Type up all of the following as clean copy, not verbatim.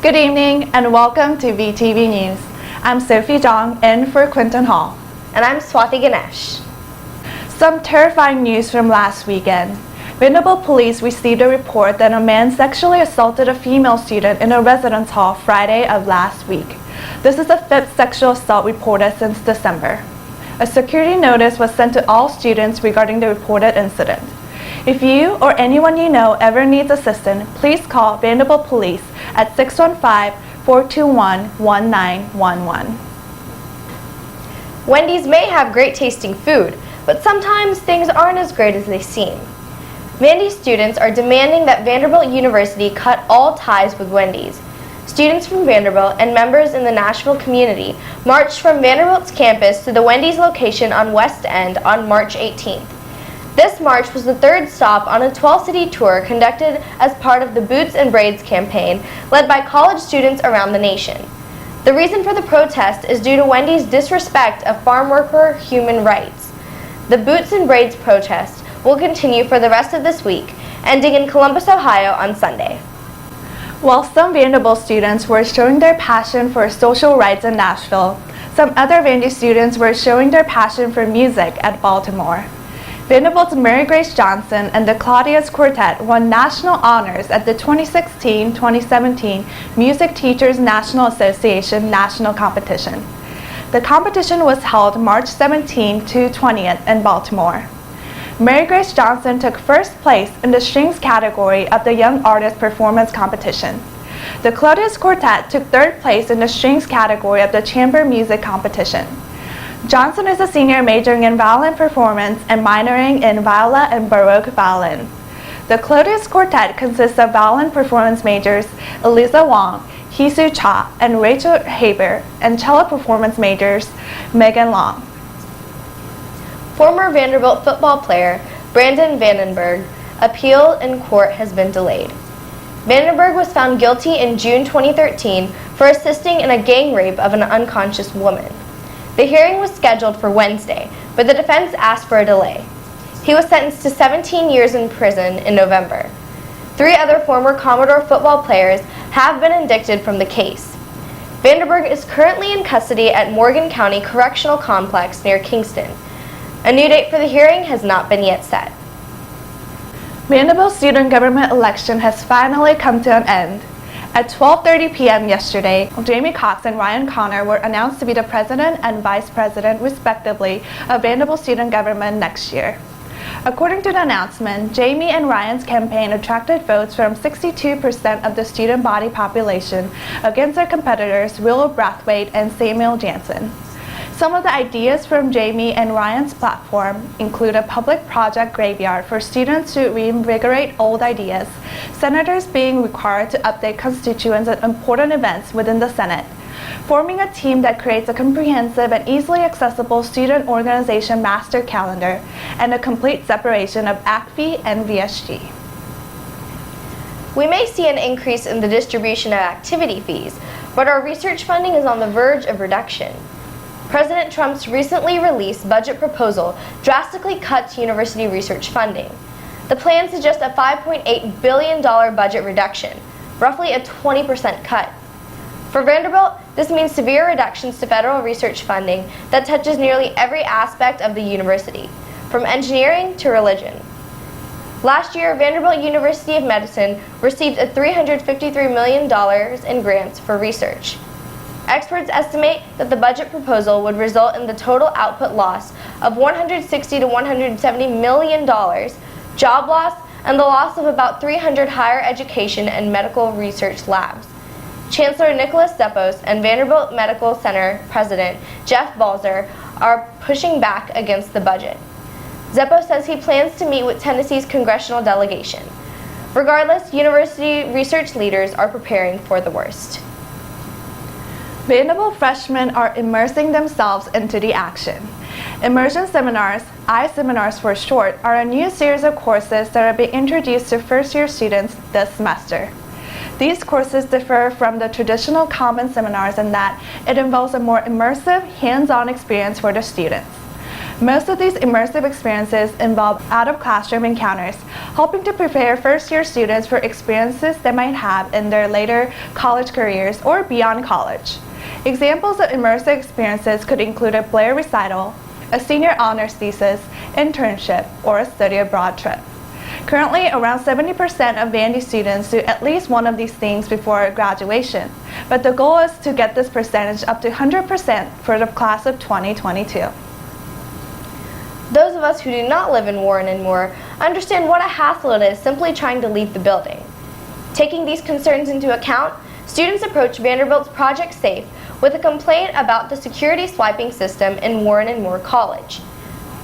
Good evening and welcome to VTV News. I'm Sophie Jeong in for Quinton Hall. And I'm Swathi Ganesh. Some terrifying news from last weekend. Vanderbilt police received a report that a man sexually assaulted a female student in a residence hall Friday of last week. This is the fifth sexual assault reported since December. A security notice was sent to all students regarding the reported incident. If you or anyone you know ever needs assistance, please call Vanderbilt Police at 615-421-1911. Wendy's may have great tasting food, but sometimes things aren't as great as they seem. Vandy students are demanding that Vanderbilt University cut all ties with Wendy's. Students from Vanderbilt and members in the Nashville community marched from Vanderbilt's campus to the Wendy's location on West End on March 18th. This march was the third stop on a 12-city tour conducted as part of the Boots and Braids campaign led by college students around the nation. The reason for the protest is due to Wendy's disrespect of farm worker human rights. The Boots and Braids protest will continue for the rest of this week, ending in Columbus, Ohio on Sunday. While some Vanderbilt students were showing their passion for social rights in Nashville, some other Vandy students were showing their passion for music at Baltimore. Vanderbilt's Mary Grace Johnson and the Claudius Quartet won national honors at the 2016-2017 Music Teachers National Association National Competition. The competition was held March 17 to 20th in Baltimore. Mary Grace Johnson took first place in the strings category of the Young Artist Performance Competition. The Claudius Quartet took third place in the strings category of the Chamber Music Competition. Johnson is a senior majoring in violin performance and minoring in viola and baroque violin. The Claudius Quartet consists of violin performance majors Eliza Wong, Hisu Cha, and Rachel Haber, and cello performance majors Megan Long. Former Vanderbilt football player Brandon Vandenberg appeal in court has been delayed. Vandenberg was found guilty in June 2013 for assisting in a gang rape of an unconscious woman. The hearing was scheduled for Wednesday, but the defense asked for a delay. He was sentenced to 17 years in prison in November. 3 other former Commodore football players have been indicted from the case. Vandenberg is currently in custody at Morgan County Correctional Complex near Kingston. A new date for the hearing has not been yet set. Vanderbilt Student Government election has finally come to an end. At 12:30 p.m. yesterday, Jamie Cox and Ryan Connor were announced to be the president and vice president, respectively, of Vanderbilt Student Government next year. According to the announcement, Jamie and Ryan's campaign attracted votes from 62% of the student body population against their competitors Willow Brathwaite and Samuel Jansen. Some of the ideas from Jamie and Ryan's platform include a public project graveyard for students to reinvigorate old ideas, senators being required to update constituents at important events within the Senate, forming a team that creates a comprehensive and easily accessible student organization master calendar, and a complete separation of ACFE and VSG. We may see an increase in the distribution of activity fees, but our research funding is on the verge of reduction. President Trump's recently released budget proposal drastically cuts university research funding. The plan suggests a $5.8 billion budget reduction, roughly a 20% cut. For Vanderbilt, this means severe reductions to federal research funding that touches nearly every aspect of the university, from engineering to religion. Last year, Vanderbilt University of Medicine received a $353 million in grants for research. Experts estimate that the budget proposal would result in the total output loss of $160 to $170 million, job loss, and the loss of about 300 higher education and medical research labs. Chancellor Nicholas Zeppos and Vanderbilt Medical Center President Jeff Balzer are pushing back against the budget. Zeppos says he plans to meet with Tennessee's congressional delegation. Regardless, university research leaders are preparing for the worst. Vanderbilt freshmen are immersing themselves into the action. Immersion seminars, I-seminars for short, are a new series of courses that are being introduced to first-year students this semester. These courses differ from the traditional common seminars in that it involves a more immersive, hands-on experience for the students. Most of these immersive experiences involve out-of-classroom encounters, helping to prepare first-year students for experiences they might have in their later college careers or beyond college. Examples of immersive experiences could include a Blair recital, a senior honors thesis, internship, or a study abroad trip. Currently, around 70% of Vandy students do at least one of these things before graduation, but the goal is to get this percentage up to 100% for the class of 2022. Those of us who do not live in Warren and Moore understand what a hassle it is simply trying to leave the building. Taking these concerns into account, students approach Vanderbilt's Project Safe with a complaint about the security swiping system in Warren and Moore College.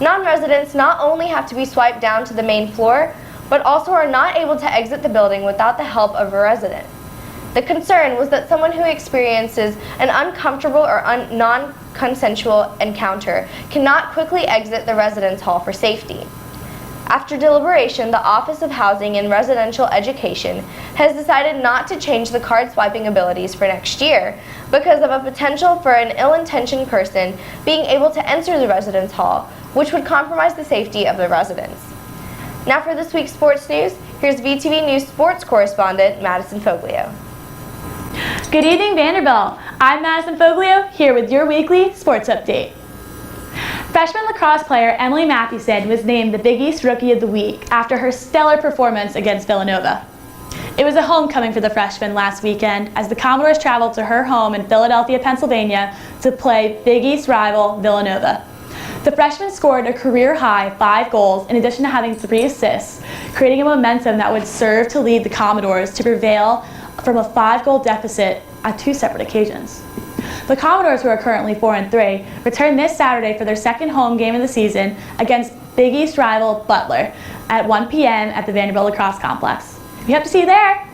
Non-residents not only have to be swiped down to the main floor, but also are not able to exit the building without the help of a resident. The concern was that someone who experiences an uncomfortable or non-consensual encounter cannot quickly exit the residence hall for safety. After deliberation, the Office of Housing and Residential Education has decided not to change the card swiping abilities for next year because of a potential for an ill-intentioned person being able to enter the residence hall, which would compromise the safety of the residents. Now for this week's sports news, here's VTV News sports correspondent Madison Foglio. Good evening, Vanderbilt. I'm Madison Foglio, here with your weekly sports update. Freshman lacrosse player Emily Mathewson was named the Big East Rookie of the Week after her stellar performance against Villanova. It was a homecoming for the freshman last weekend as the Commodores traveled to her home in Philadelphia, Pennsylvania to play Big East rival Villanova. The freshman scored a career-high 5 goals in addition to having 3 assists, creating a momentum that would serve to lead the Commodores to prevail from a 5-goal deficit on 2 separate occasions. The Commodores, who are currently 4-3, return this Saturday for their second home game of the season against Big East rival Butler at 1 p.m. at the Vanderbilt Lacrosse Complex. We hope to see you there!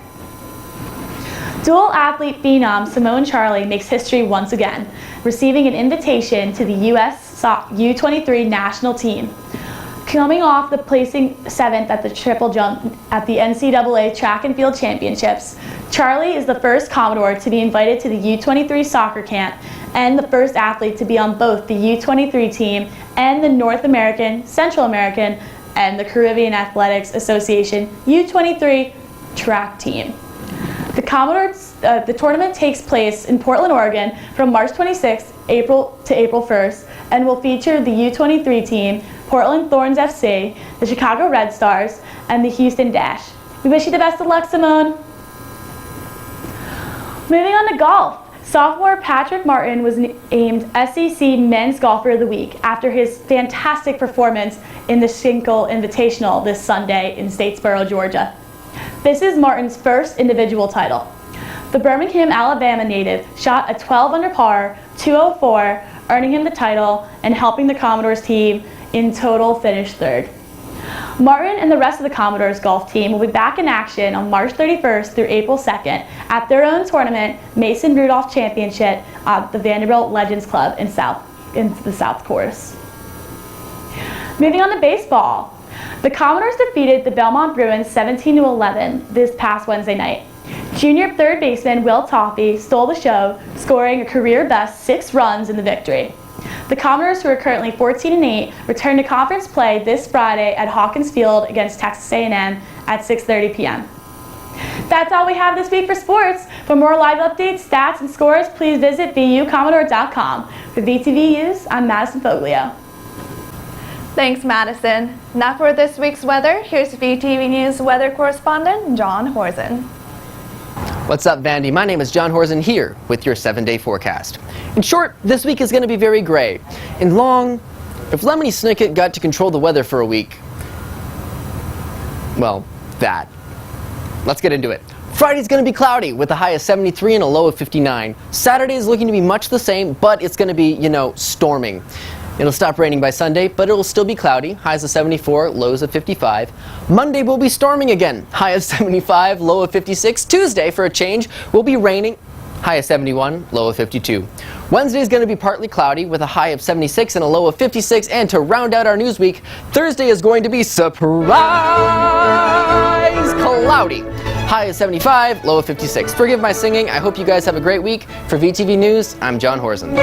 Dual athlete phenom Simone Charleey makes history once again, receiving an invitation to the U.S. U23 national team. Coming off the placing 7th at the triple jump at the NCAA Track and Field Championships, Charleey is the first Commodore to be invited to the U23 soccer camp and the first athlete to be on both the U23 team and the North American, Central American, and the Caribbean Athletics Association U23 track team. The tournament takes place in Portland, Oregon from March 26th to April 1st and will feature the U23 team, Portland Thorns FC, the Chicago Red Stars, and the Houston Dash. We wish you the best of luck, Simone. Moving on to golf. Sophomore Patrick Martin was named SEC Men's Golfer of the Week after his fantastic performance in the Schenkel Invitational this Sunday in Statesboro, Georgia. This is Martin's first individual title. The Birmingham, Alabama native shot a 12 under par, 204, earning him the title and helping the Commodores team in total finish 3rd. Martin and the rest of the Commodores golf team will be back in action on March 31st through April 2nd at their own tournament, Mason Rudolph Championship at the Vanderbilt Legends Club in the South Course. Moving on to baseball. The Commodores defeated the Belmont Bruins 17-11 this past Wednesday night. Junior third baseman Will Toffee stole the show, scoring a career-best 6 runs in the victory. The Commodores, who are currently 14-8, return to conference play this Friday at Hawkins Field against Texas A&M at 6:30 p.m. That's all we have this week for sports. For more live updates, stats, and scores, please visit vucommodore.com. For VTV News, I'm Madison Foglio. Thanks, Madison. Now for this week's weather, here's VTV News weather correspondent John Horzen. What's up, Vandy? My name is John Horzen here with your 7-day forecast. In short, this week is going to be very gray. In long, if Lemony Snicket got to control the weather for a week, well, that. Let's get into it. Friday's going to be cloudy with a high of 73 and a low of 59. Saturday is looking to be much the same, but it's going to be, storming. It'll stop raining by Sunday, but it will still be cloudy. Highs of 74, lows of 55. Monday will be storming again. High of 75, low of 56. Tuesday, for a change, will be raining. High of 71, low of 52. Wednesday is going to be partly cloudy with a high of 76 and a low of 56. And to round out our news week, Thursday is going to be surprise cloudy. High of 75, low of 56. Forgive my singing. I hope you guys have a great week. For VTV News, I'm John Horzen.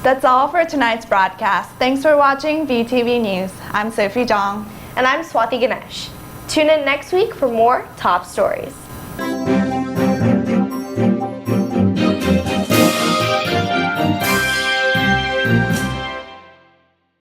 That's all for tonight's broadcast. Thanks for watching VTV News. I'm Sophie Jeong. And I'm Swathi Ganesh. Tune in next week for more top stories.